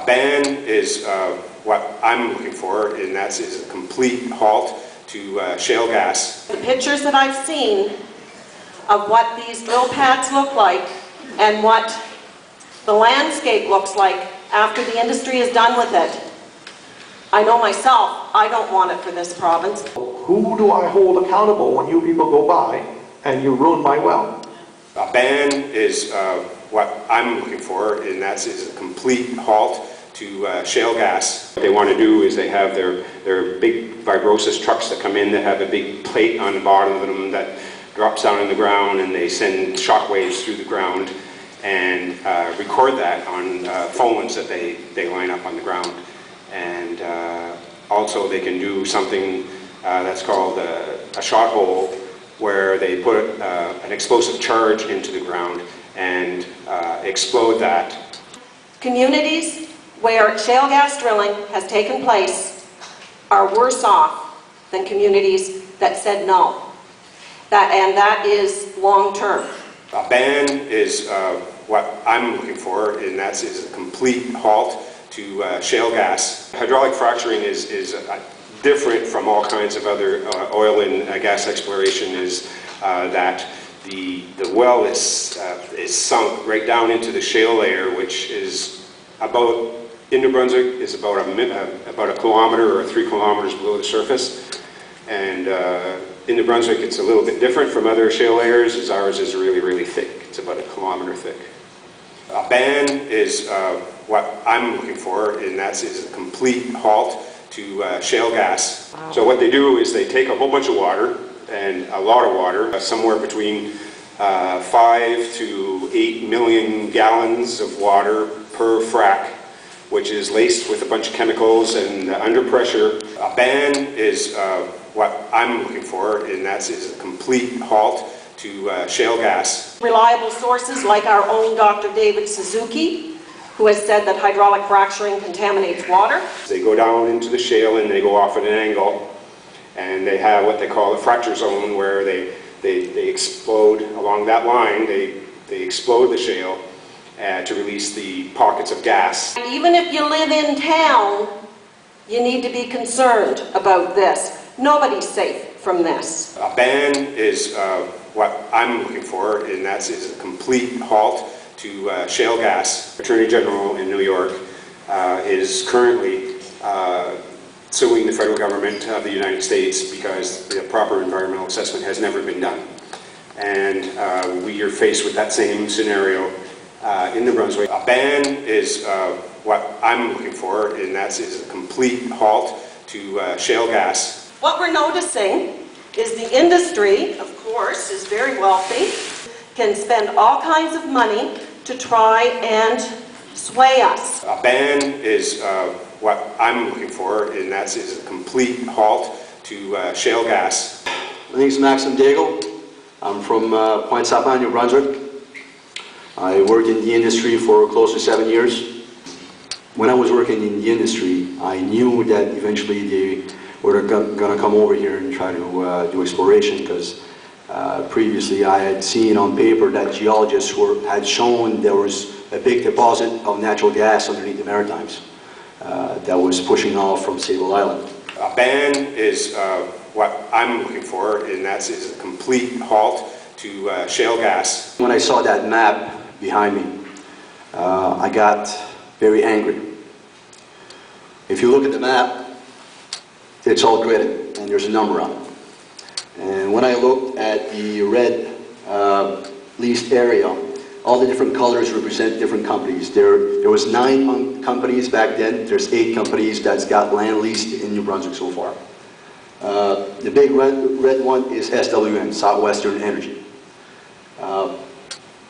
A ban is what I'm looking for, and that is a complete halt to shale gas. The pictures that I've seen of what these drill pads look like and what the landscape looks like after the industry is done with it, I know myself, I don't want it for this province. Who do I hold accountable when you people go by and you ruin my well? A ban is what I'm looking for, and that is a complete halt to shale gas. What they want to do is they have their big vibrosis trucks that come in that have a big plate on the bottom of them that drops down in the ground, and they send shock waves through the ground and record that on phones that they line up on the ground. And also they can do something that's called a shot hole, where they put an explosive charge into the ground and explode that. Communities where shale gas drilling has taken place are worse off than communities that said no. And that is long-term. A ban is what I'm looking for, and that is a complete halt to shale gas. Hydraulic fracturing is different from all kinds of other oil and gas exploration, is that the well is sunk right down into the shale layer, which is about, in New Brunswick, is about a kilometer or 3 kilometers below the surface. And in New Brunswick, it's a little bit different from other shale layers, as ours is really, really thick. It's about 1 kilometer thick. A ban is what I'm looking for, and that is a complete halt to shale gas. Wow. So what they do is they take a whole bunch of water, and a lot of water, somewhere between 5 to 8 million gallons of water per frac, which is laced with a bunch of chemicals and under pressure. A ban is what I'm looking for, and that is a complete halt to shale gas. Reliable sources like our own Dr. David Suzuki, who has said that hydraulic fracturing contaminates water. They go down into the shale and they go off at an angle, and they have what they call a fracture zone, where they explode along that line. They explode the shale to release the pockets of gas. Even if you live in town, you need to be concerned about this. Nobody's safe from this. A ban is what I'm looking for, and that is a complete halt to shale gas. Attorney General in New York is currently suing the federal government of the United States because the proper environmental assessment has never been done. And we are faced with that same scenario in New Brunswick. A ban is what I'm looking for, and that is a complete halt to shale gas. What we're noticing is the industry, of course, is very wealthy, can spend all kinds of money to try and sway us. A ban is what I'm looking for, and that is a complete halt to shale gas. My name is Maxim Daigle. I'm from Point Sapin, New Brunswick. I worked in the industry for close to 7 years. When I was working in the industry, I knew that eventually they were going to come over here and try to do exploration, because previously I had seen on paper that geologists had shown there was a big deposit of natural gas underneath the Maritimes that was pushing off from Sable Island. A ban is what I'm looking for, and that is a complete halt to shale gas. When I saw that map behind me, I got very angry. If you look at the map, it's all gridded and there's a number on it. And when I looked at the red leased area, all the different colors represent different companies. There was 9 companies back then. There's 8 companies that's got land leased in New Brunswick so far. The big red one is SWN, Southwestern Energy.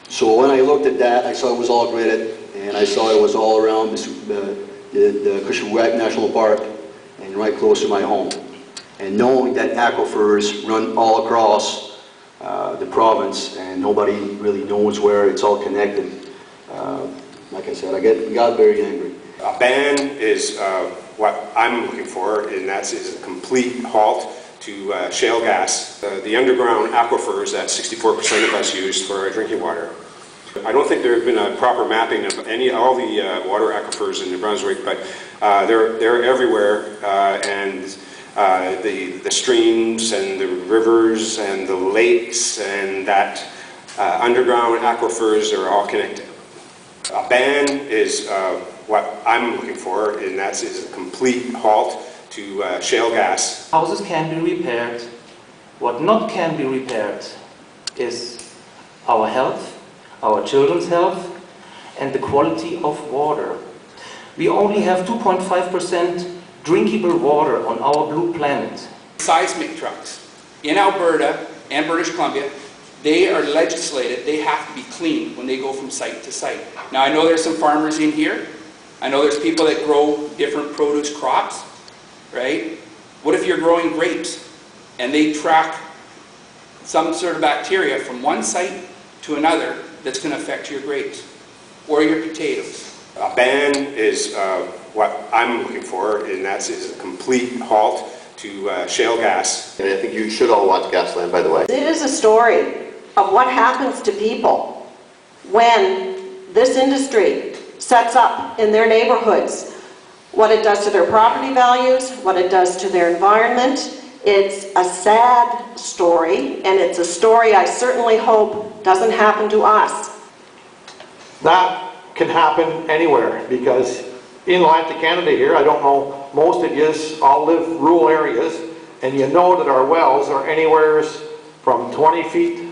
So when I looked at that, I saw it was all gridded, and I saw it was all around the Cushawak National Park and right close to my home. And knowing that aquifers run all across the province and nobody really knows where it's all connected, like I said, I got very angry. A ban is what I'm looking for, and that is a complete halt to shale gas. The underground aquifers that 64% of us use for our drinking water I don't think there has been a proper mapping of all the water aquifers in New Brunswick, but they're everywhere, and the streams and the rivers and the lakes and that underground aquifers are all connected. A ban is what I'm looking for, and that's a complete halt to shale gas. Houses can be repaired. What not can be repaired is our health, our children's health, and the quality of water. We only have 2.5% drinkable water on our blue planet. Seismic trucks in Alberta and British Columbia, they are legislated, they have to be clean when they go from site to site. Now I know there's some farmers in here, I know there's people that grow different produce crops, right? What if you're growing grapes and they track some sort of bacteria from one site to another that's going to affect your grapes or your potatoes? A ban is what I'm looking for, and that's a complete halt to shale gas. And I think you should all watch Gasland, by the way. It is a story of what happens to people when this industry sets up in their neighborhoods, what it does to their property values, what it does to their environment. It's a sad story, and it's a story I certainly hope doesn't happen to us. That can happen anywhere, because in Atlantic Canada here, I don't know, most of you all live rural areas, and you know that our wells are anywhere from 20 feet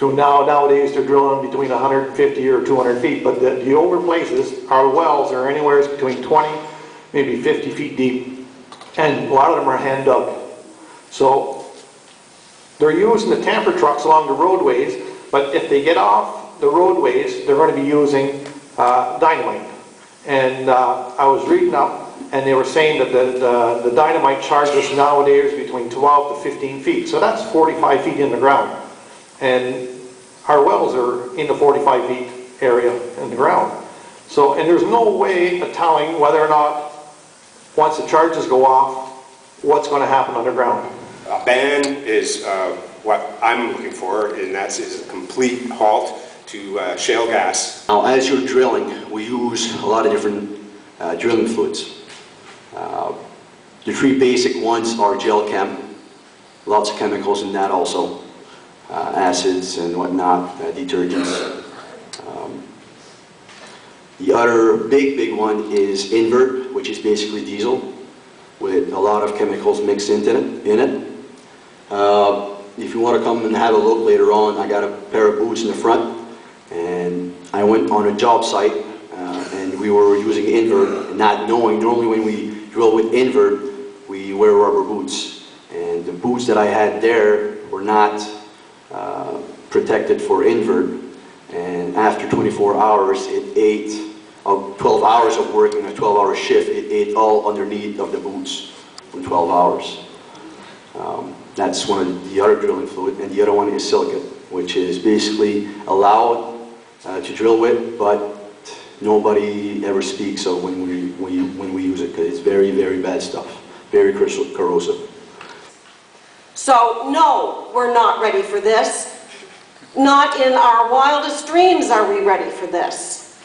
to nowadays they're drilling between 150 or 200 feet, but the older places, our wells are anywhere between 20, maybe 50 feet deep, and a lot of them are hand dug. So they're using the tamper trucks along the roadways, but if they get off the roadways, they're going to be using dynamite. And I was reading up, and they were saying that the dynamite charges nowadays between 12 to 15 feet. So that's 45 feet in the ground. And our wells are in the 45 feet area in the ground. So, and there's no way of telling whether or not, once the charges go off, what's going to happen underground. A ban is what I'm looking for, and that's a complete halt to shale gas. Now, as you're drilling, we use a lot of different drilling fluids. The three basic ones are gel chem, lots of chemicals in that also, acids and whatnot, detergents. The other big one is invert, which is basically diesel, with a lot of chemicals mixed in it. If you want to come and have a look later on, I got a pair of boots in the front, and I went on a job site, and we were using invert, and not knowing, normally when we drill with invert, we wear rubber boots. And the boots that I had there were not protected for invert, and after 24 hours, it ate, 12 hours of working, a 12-hour shift, it ate all underneath of the boots for 12 hours. That's one of the other drilling fluid, and the other one is silicate, which is basically allowed to drill with, but nobody ever speaks of when we use it, because it's very, very bad stuff, very corrosive. So no, we're not ready for this. Not in our wildest dreams are we ready for this.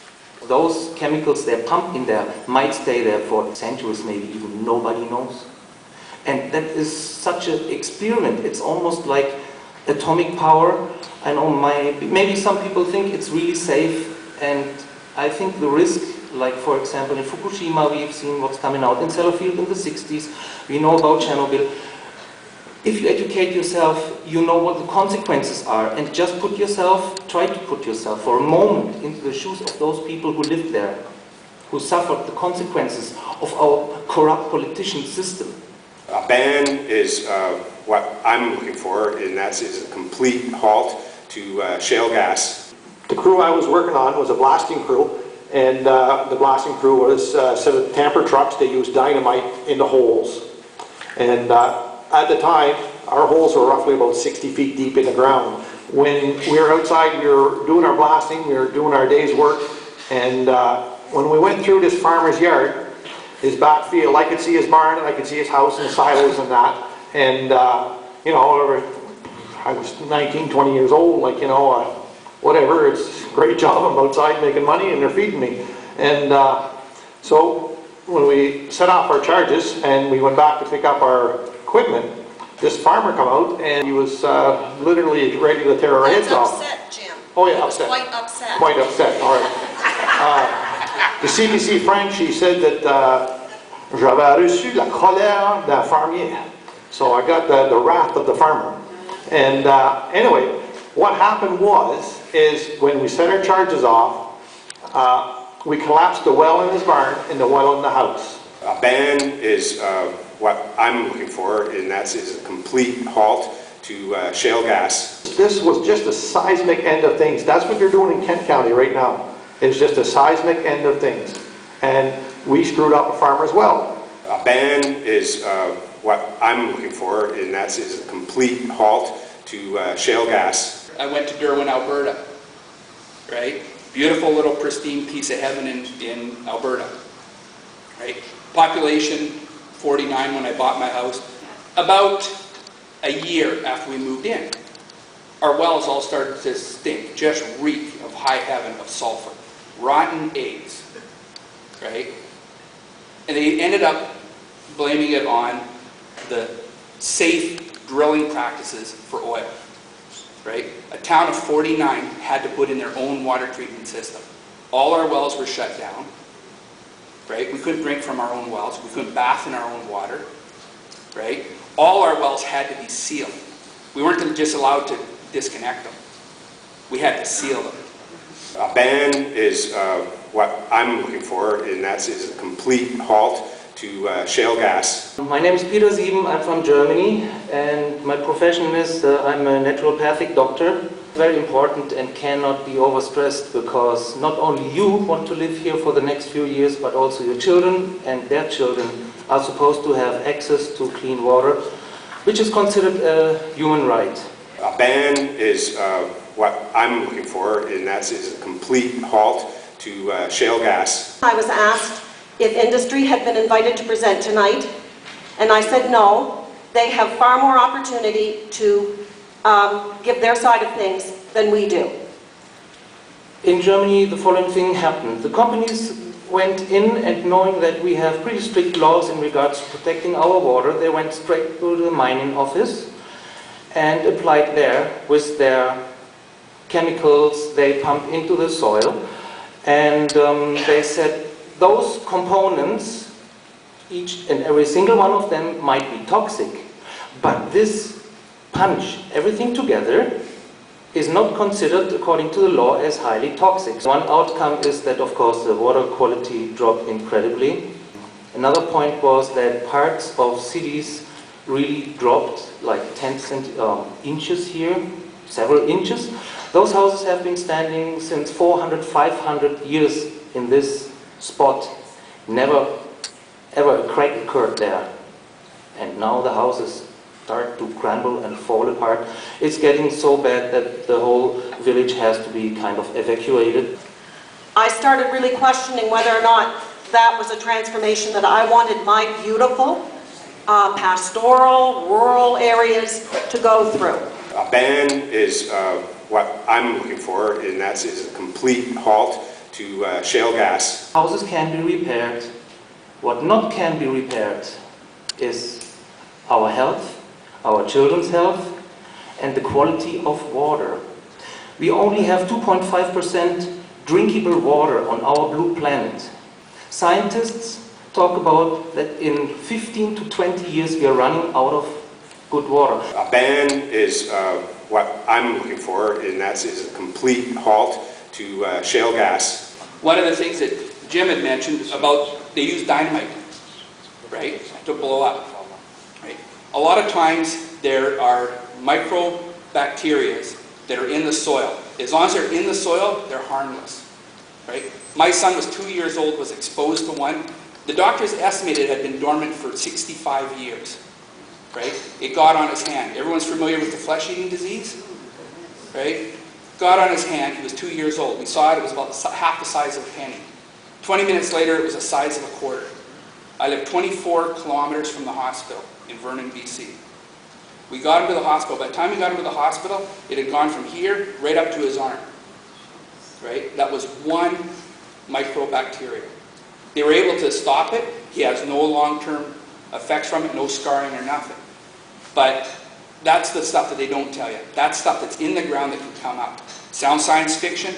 Those chemicals they pump in there might stay there for centuries, maybe even nobody knows. And that is such an experiment. It's almost like atomic power. I know maybe some people think it's really safe, and I think the risk, like for example in Fukushima, we've seen what's coming out in Sellafield in the 60s, we know about Chernobyl. If you educate yourself, you know what the consequences are, and just try to put yourself for a moment into the shoes of those people who lived there, who suffered the consequences of our corrupt politician system. A ban is what I'm looking for, and that's a complete halt to shale gas. The crew I was working on was a blasting crew, and the blasting crew was a set of tamper trucks. They used dynamite in the holes. And at the time, our holes were roughly about 60 feet deep in the ground. When we were outside, we were doing our blasting, we were doing our day's work, and when we went through this farmer's yard, his back field, I could see his barn and I could see his house and the silos and that. And, you know, I was 19, 20 years old, like, you know, whatever, it's great job. I'm outside making money and they're feeding me. And so when we set off our charges and we went back to pick up our equipment, this farmer come out and he was literally ready to tear our heads off. Upset, Jim. Oh yeah, He was upset. quite upset. Quite upset, all right. The CBC French, he said that j'avais reçu la colère d'un fermier. So I got the wrath of the farmer. And anyway, what happened is when we set our charges off, we collapsed the well in his barn and the well in the house. A ban is what I'm looking for, and that's is a complete halt to shale gas. This was just a seismic end of things. That's what they're doing in Kent County right now. It's just a seismic end of things. And we screwed up a farmer's well. A ban is what I'm looking for, and that's is a complete halt to shale gas. I went to Derwent, Alberta, right? Beautiful little pristine piece of heaven in Alberta, right? Population 49 when I bought my house. About a year after we moved in, our wells all started to stink, just reek of high heaven of sulfur, rotten eggs, right? And they ended up blaming it on the safe drilling practices for oil, right? A town of 49 had to put in their own water treatment system. All our wells were shut down, right? We couldn't drink from our own wells. We couldn't bath in our own water, right? All our wells had to be sealed. We weren't just allowed to disconnect them. We had to seal them. A ban is what I'm looking for, and that's is a complete halt to shale gas. My name is Peter Sieben, I'm from Germany, and my profession is I'm a naturopathic doctor. Very important and cannot be overstressed, because not only you want to live here for the next few years, but also your children and their children are supposed to have access to clean water, which is considered a human right. A ban is what I'm looking for, and that's is a complete halt to shale gas. I was asked if industry had been invited to present tonight, and I said no. They have far more opportunity to give their side of things than we do. In Germany, the following thing happened. The companies went in, and knowing that we have pretty strict laws in regards to protecting our water, they went straight to the mining office and applied there with their chemicals they pump into the soil. And they said those components, each and every single one of them, might be toxic, but this punch everything together is not considered, according to the law, as highly toxic. One outcome is that, of course, the water quality dropped incredibly. Another point was that parts of cities really dropped like 10 inches here, several inches. Those houses have been standing since 400, 500 years in this spot. Never, ever a crack occurred there. And now the houses start to crumble and fall apart. It's getting so bad that the whole village has to be kind of evacuated. I started really questioning whether or not that was a transformation that I wanted my beautiful pastoral, rural areas to go through. A ban is what I'm looking for, and that's is a complete halt to shale gas. Houses can be repaired. What not can be repaired is our health, our children's health, and the quality of water. We only have 2.5% drinkable water on our blue planet. Scientists talk about that in 15 to 20 years we are running out of good water. A ban is what I'm looking for, and that's is a complete halt to shale gas. One of the things that Jim had mentioned about they use dynamite, right, to blow up. Right? A lot of times there are microbacteria that are in the soil. As long as they're in the soil, they're harmless. Right? My son was 2 years old, was exposed to one. The doctors estimated it had been dormant for 65 years. Right? It got on his hand. Everyone's familiar with the flesh-eating disease? Right? Got on his hand. He was 2 years old. We saw it. It was about half the size of a penny. 20 minutes later, it was the size of a quarter. I live 24 kilometers from the hospital in Vernon, BC. We got him to the hospital. By the time we got him to the hospital, it had gone from here right up to his arm. right? That was one microbacteria. They were able to stop it. He has no long-term effects from it, no scarring or nothing. But that's the stuff that they don't tell you. That's stuff that's in the ground that can come up. Sounds science fiction?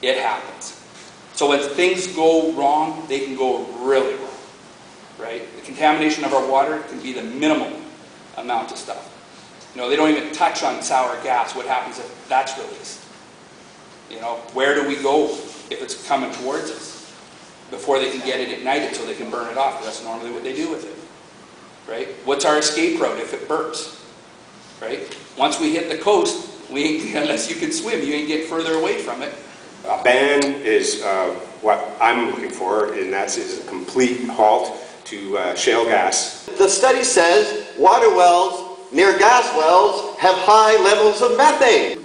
It happens. So when things go wrong, they can go really wrong, right? The contamination of our water can be the minimal amount of stuff. You know, they don't even touch on sour gas. What happens if that's released? You know, where do we go if it's coming towards us? Before they can get it ignited so they can burn it off. That's normally what they do with it, right? What's our escape route if it bursts, right? Once we hit the coast, we ain't, unless you can swim, you ain't get further away from it. A ban is what I'm looking for, and that's a complete halt to shale gas. The study says water wells near gas wells have high levels of methane.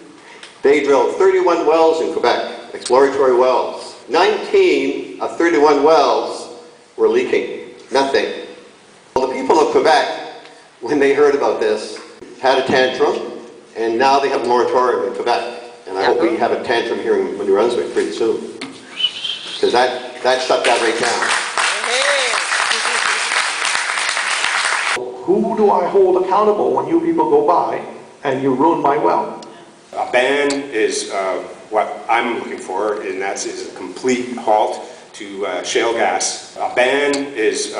They drilled 31 wells in Quebec, exploratory wells. 19 of 31 wells were leaking methane. Well, the people of Quebec, when they heard about this, had a tantrum, and now they have a moratorium in Quebec. And I hope we have a tantrum here in New Brunswick pretty soon. Because that shut that right down. Who do I hold accountable when you people go by and you ruin my well? A ban is what I'm looking for, and that's a complete halt to shale gas. A ban is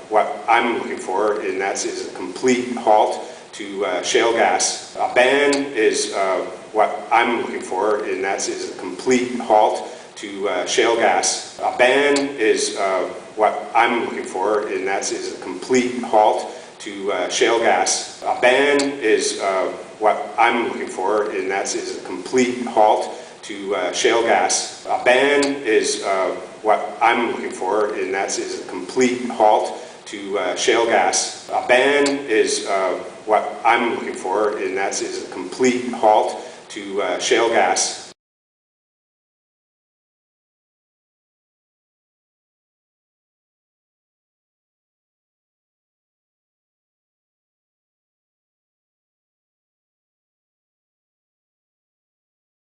what I'm looking for, and that's a complete halt to shale gas. A ban is what I'm looking for, and that's a complete halt to shale gas. A ban is what I'm looking for, and that's a complete halt to shale gas. A ban is what I'm looking for, and that's a complete halt to shale gas. A ban is what I'm looking for, and that's a complete halt to shale gas. A ban is what I'm looking for, and that's a complete halt to shale gas.